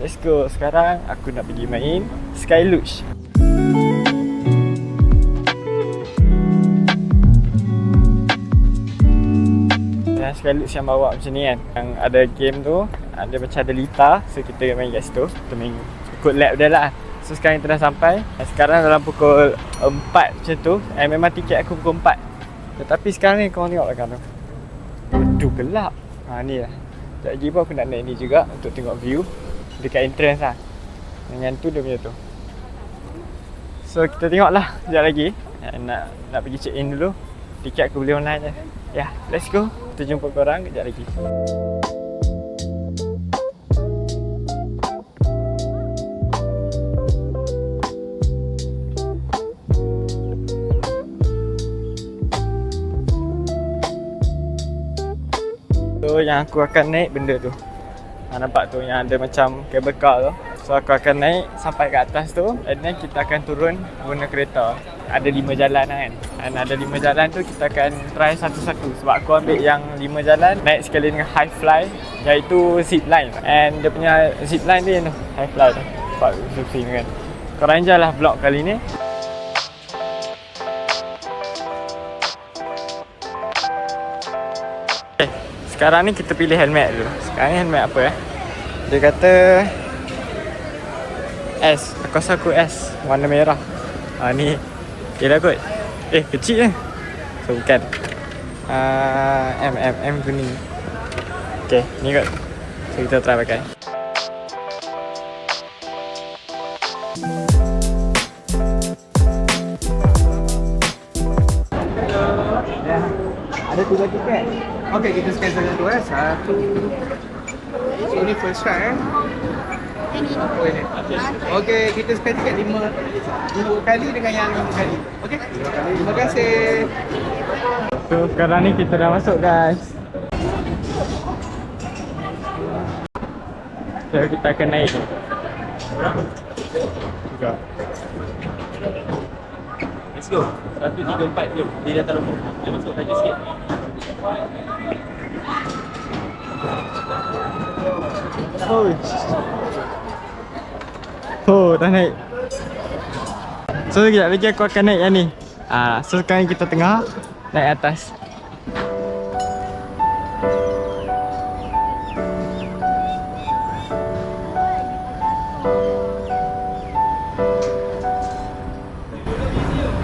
Let's go. Sekarang aku nak pergi main Skyluge. Dan Skyluge yang bawa macam ni kan, yang ada game tu, ada macam ada lita. So kita main kat situ. Kita main ikut lap dia lah. So sekarang kita dah sampai. Sekarang dalam pukul 4 macam tu. Memang tiket aku pukul 4. Tetapi sekarang ni korang tengok belakang tu. Aduh gelap. Ni lah. Sekejap lagi pun aku nak naik ni juga untuk tengok view dekat entrance lah. Dengan tu dia punya tu. So kita tengok lah sekejap lagi. Nak pergi check in dulu. Tiket aku beli online je. Ya, let's go. Kita jumpa korang sekejap lagi. So yang aku akan naik benda tu. Nampak tu yang ada macam cable car tu. So aku akan naik sampai ke atas tu, and then kita akan turun guna kereta. Ada 5 jalan kan. Dan ada 5 jalan tu kita akan try satu-satu. Sebab aku ambil yang 5 jalan naik sekali dengan high fly, iaitu zip line. And dia punya zip line dia tu, high fly tu. Sebab surfing kan. Korang enjoy lah vlog kali ni. Sekarang ni kita pilih helmet dulu. Sekarang ni helmet apa Dia kata S. Aku rasa aku S, warna merah. Ni yelah kot. Kecil je. So bukan. M kuning. Okay, ni kot. So kita try pakai. Ada 3 tiket. Okey, kita scan satu satu. So ni first try Okey, kita scan tiket 5 kali dengan yang 5 kali. Okey. Terima kasih. So sekarang ni kita dah masuk guys. So kita akan naik juga. Let's go. 134 jom. Dia dah taruh. Dia masuk saja sikit. Dah naik. So sekejap lagi aku akan naik yang ni. So sekarang kita tengah naik atas.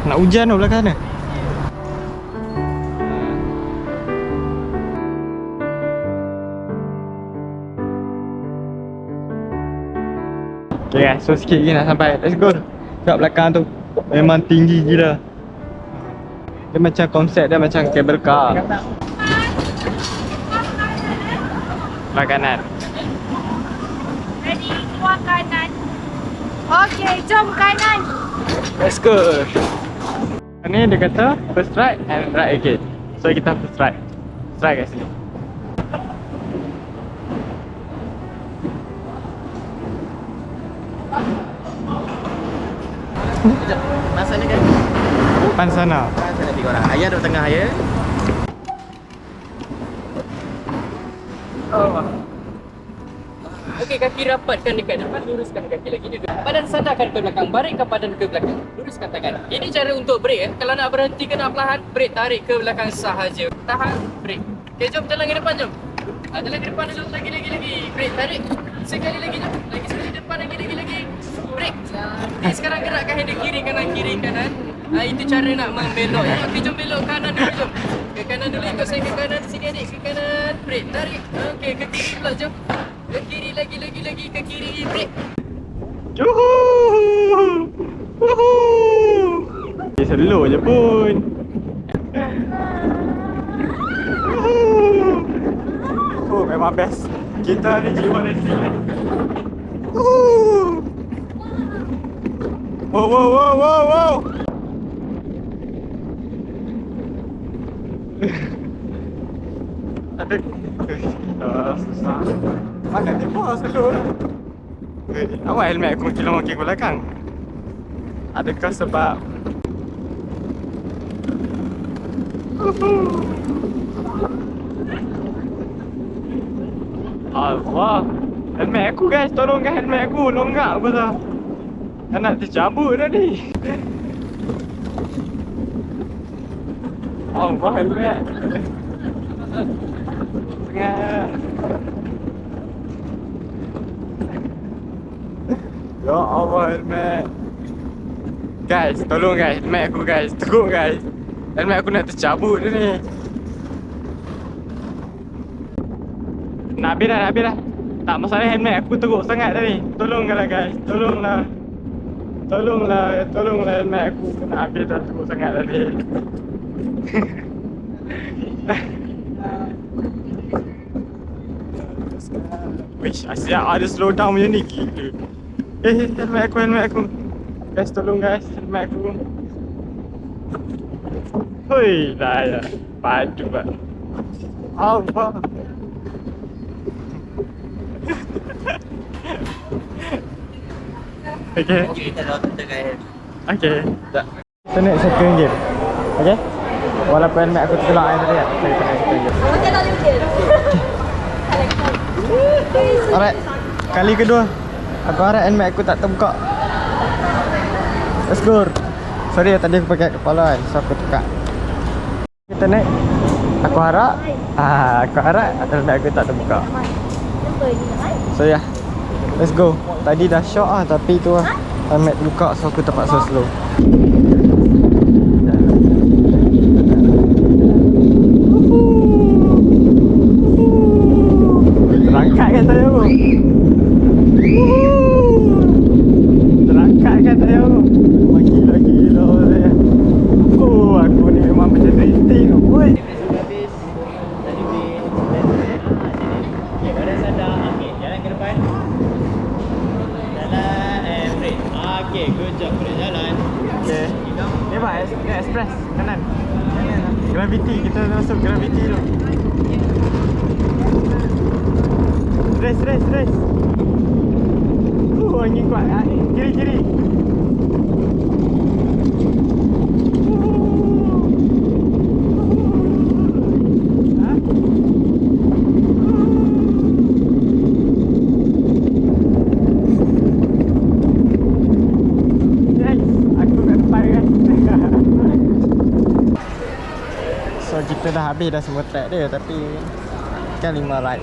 Nak hujan tu belakang sana. Okay guys, so sikit lagi nak sampai. Let's go. Kat belakang tu memang tinggi gila. Dia macam konsep dia macam cable car. Belah kanan. Ready, keluar kanan. Okey, jom kanan. Let's go. Ni dia kata first right and right again. So kita first right. First right kat sini. Sekejap. Masa ni kan? Depan sana. Saya nak pergi orang. Ayah duduk tengah ya. Okey, kaki rapatkan dekat depan, luruskan kaki lagi duduk. Badan sandarkan ke belakang, baringkan badan ke belakang. Luruskan tangan. Ini cara untuk brake Kalau nak berhenti kena perlahan, brake tarik ke belakang sahaja. Tahan, brake. Okey, jom jalan ke depan jom. Jalan ke depan dulu, lagi. Brake tarik. Sekali lagi jom. Lagi sekali depan, lagi. Brake. Sekarang gerakkan handle kiri kanan. Itu cara nak membelok ya. Okey, jom belok kanan dulu jom. Ke kanan dulu, ikut saya ke kanan. Sini adik, ke kanan. Brake, tarik. Okey, ke kiri pula jom. Ke kiri lagi, ke kiri. Brake. Slow je pun. Memang best. Kita ni jiwa racing. Wow. Susah. Mana ni bos dulu. Awak helmet aku makin ke belakang. Adakah sebab Allah Helmet aku guys, tolongkan helmet aku. Longgak apa dah. Nak tercabut dah ni. Allah helmet. Sangat. Ya Allah helmet. Guys, tolong guys, helmet aku guys. Teruk guys. Helmet aku nak tercabut dah ni. Nak habis dah. Tak masalah helmet aku teruk sangat dah ni. Tolonglah guys, tolonglah. Tolonglah helmet aku. Nak habis dah, teruk sangat dah ni. Wish, asyik ada slow down macam ni. Gila. Helmet aku. Guys, tolong guys, helmet aku. Hui, dah ya. Padu pak. Allah. Okay. Okay. Tak. Kita naik second game. Okay. Walaupun helmet aku tergelak air tadi kan. Saya kena second game. Alright. Kali kedua. Aku harap helmet aku tak terbuka. Let's go. Sorry tadi aku pakai kepala kan. So aku tukar. Kita naik. Aku harap helmet aku tak terbuka. So ya. Let's go. Tadi dah shot lah tapi tu lah helmet terbuka, so aku terpaksa slow. Terangkat kan saya aku. Terangkat kan saya aku. Gila saya. Aku ni memang macam drifting. Oi. Okay, good job. Boleh jalan. Okay. Ni apa? Express kanan. Gravity, kita masuk gravity dulu. Race. Angin kuat. Kiri. So kita dah habis dah semua track dia, tapi kan 5 ride.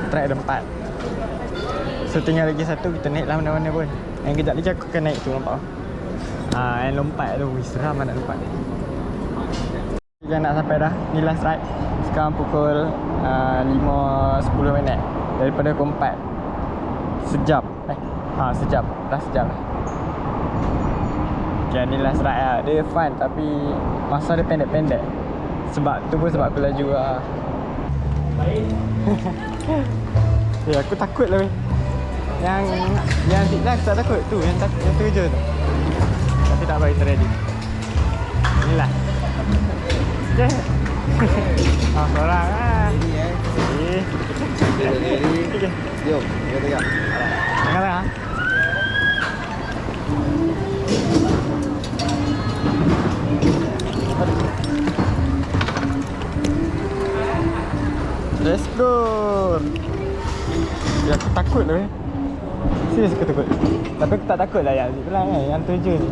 Track ada 4. So tinggal lagi satu, kita naik lah mana-mana pun. Yang kejap lagi aku akan naik tu, nampak? Yang lompat tu, seram nak lompat. Kita nak sampai dah, ni last ride. Sekarang pukul 5.10 minit. Daripada pukul 4 sejam. Sejam, dah sejam lah. Okay, ni last ride lah. Dia fun tapi masa dia pendek-pendek. Sebab tu pun sebab aku laju lah. Aku takut lah weh. Yang zipline aku tak takut tu, yang tu je tu. Tapi tak apa, kita ready. Inilah. Okay. Seorang lah. Ready. Okay. Jom, kita tengok. Tengah-tengah. Let's go. Ya, aku takut lah. Serius aku takut. Tapi aku tak takut lah yang zipline kan. Yang tu je ni.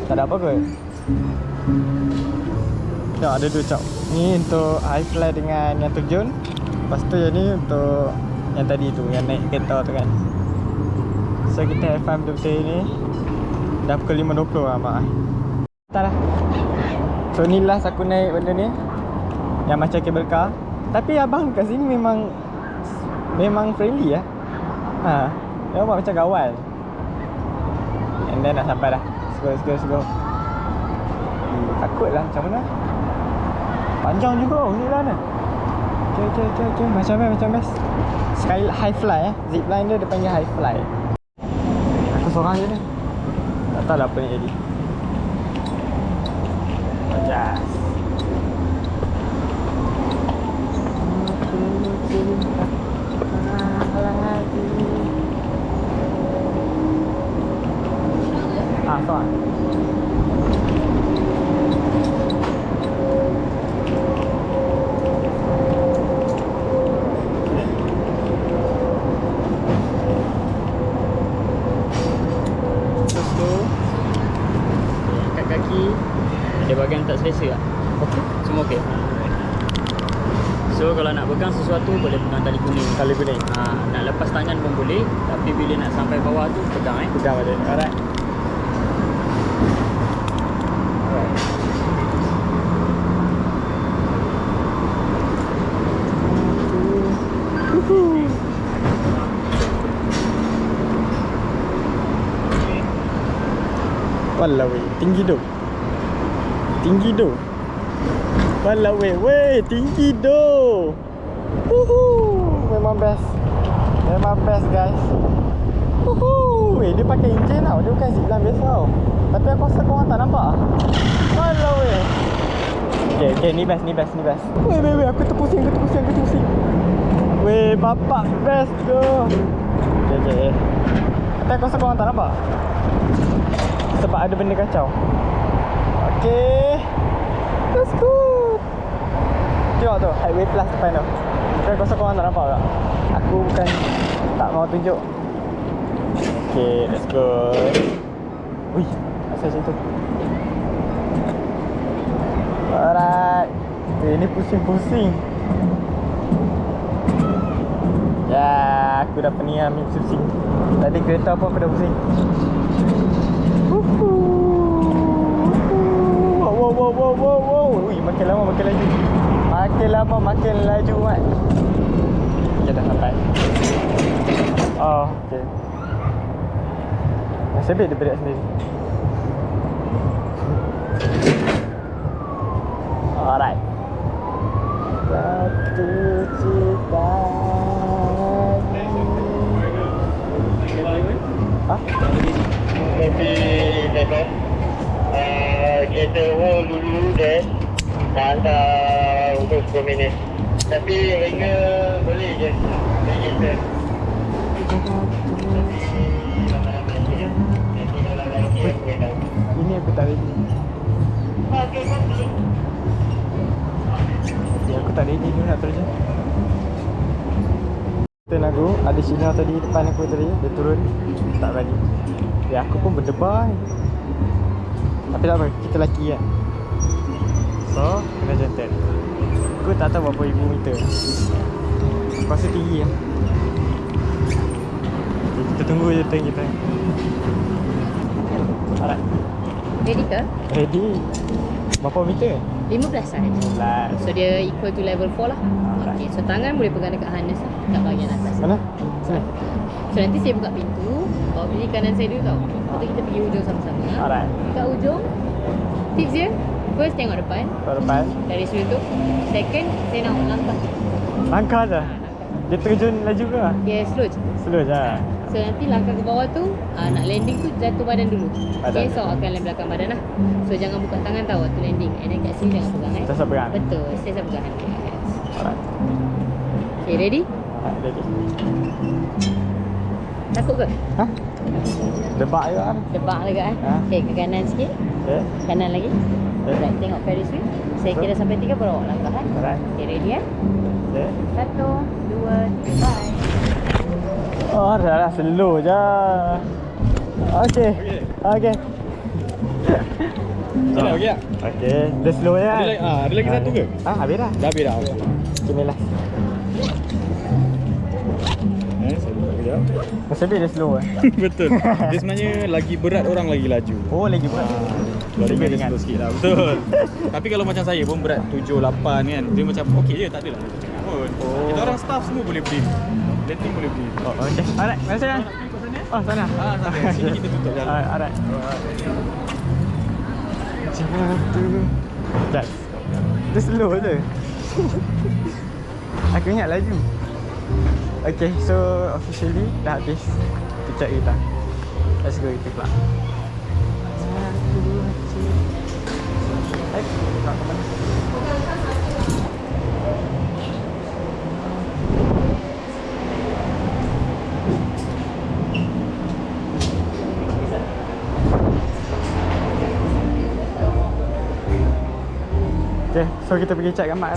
Tak ada apa kot. Tengok ada 2 chop. Ni untuk high fly dengan yang terjun. Lepas tu yang ni untuk yang tadi tu, yang naik kereta tu kan. So kita have fun betul-betul ni. Dah pukul 5.20 lah mak. Tak lah. So ni last aku naik benda ni. Yang macam cable car. Tapi abang kat sini memang friendly lah. Dia buat macam kawan. And then nak sampai dah. Let's go. Takut lah macam mana. Panjang juga ni lah ni. Okay. Macam best. Sky high fly Zipline dia panggil high fly. Aku seorang je ni. Tak tahu lah apa ni jadi. Just soal. Dia bagian tak selesa tak? Okey. Semua okey? So kalau nak pegang sesuatu boleh pegang tali kuning. Tali kuning. Nak lepas tangan pun boleh. Tapi bila nak sampai bawah tu pegang Pegang balik. Alright. Walau weh, tinggi tu. Tinggi tu. Walau weh, tinggi tu. Memang best. Memang best guys. Weh, dia pakai enjin tau. Dia bukan zipline biasa tau. Tapi aku rasa korang tak nampak. Walau weh. Okay, ni best. Weh, aku terpusing. Weh, bapak best tu. Okay. Tapi aku rasa korang tak nampak. Sebab ada benda kacau. Okay, let's go. Tengok tu, highway plus depan tu. Tapi aku rasa korang tak nampak tak? Aku bukan tak mau tunjuk. Okay, let's go. Ui, asal macam tu. Alright. Okay, ni pusing-pusing. Ya, aku dah pening ambil pusing. Tadi kereta pun aku dah pusing. Wow. Ui, makin lama makin laju. Makin lama makin laju mat. Okay, dah sampai. Oh, okay. Nasib baik dia berat sendiri. Alright. Satu cita. Hah? Tapi dapat kereta hold dulu dan hantar untuk 10 minit. Tapi hingga boleh je kereta. Ini aku tak ready. Aku tak ready ni nak terus. Turn aku, ada signal tadi depan aku tadi. Dia turun, tak berani. Ya, aku pun berdebar. Tapi tak apa, kita lelaki kan. So, kena jantan. Aku tak tahu berapa ribu meter. Aku rasa tinggi lah. Okay, kita tunggu je turn kita. Alright. Ready ke? Ready. Berapa meter? 15 sahaja. So dia equal to level 4 lah. Okay, so tangan boleh pegang dekat harness lah, kat bahagian atas. Mana? Sini. So nanti saya buka pintu, bawa pilih kanan saya dulu tau. Lepas tu kita pergi hujung sama-sama. Alright. Kat hujung, tips dia, first tengok depan. Ke depan. Dari sudut tu. Second, saya nak langkah. Langkah je. Dia terjun laju ke? Okay, slow je. Slow je. So nanti langkah ke bawah tu, nak landing tu jatuh badan dulu. Badan. Okay, so akan land belakang badan lah. So jangan buka tangan tau waktu landing. And then kat sini jangan pegang Tak usah pegang. Betul, saya pegang hands. Alright. Okay, ready? Alright, ready. Takut ke? Hah? Debak je kan? Debak lagi kan? Ha? Okay, ke kanan sikit. Okay. Kanan lagi. Okay. Right, tengok Ferris wheel. Saya kira sampai 3 baru awak langkah kan? Alright. Okay, ready ya? Okay. 1, 2, 3, bye. Oh, dah slow je. Okay. Okay. Macam mana okey tak? Okay. Dia slow je. Ada lagi satu ke? Habis dah. Dah habis dah. Okay, ni last. Saya buka kejap. Nasib baik dia slow Betul. Dia sebenarnya lagi berat orang lagi laju. Oh, lagi berat. Kalau Nasib baik dia dengan. slow sikit lah. Betul. Tapi kalau macam saya pun berat 7, 8 kan. Dia macam okey je, tak adalah macam cakap pun. Kita orang staff semua boleh berdiri. Landing boleh berdiri. Oh, okay. Alright, mana saya? Oh, sana. Sampai sini kita tutup jalan. Alright. Satu. Jat. Dia slow je. Aku ingat laju. Okay, so officially dah habis tiket kita. Let's go kita keluar. Nak ke mana? Okay, so kita pergi check kat mak.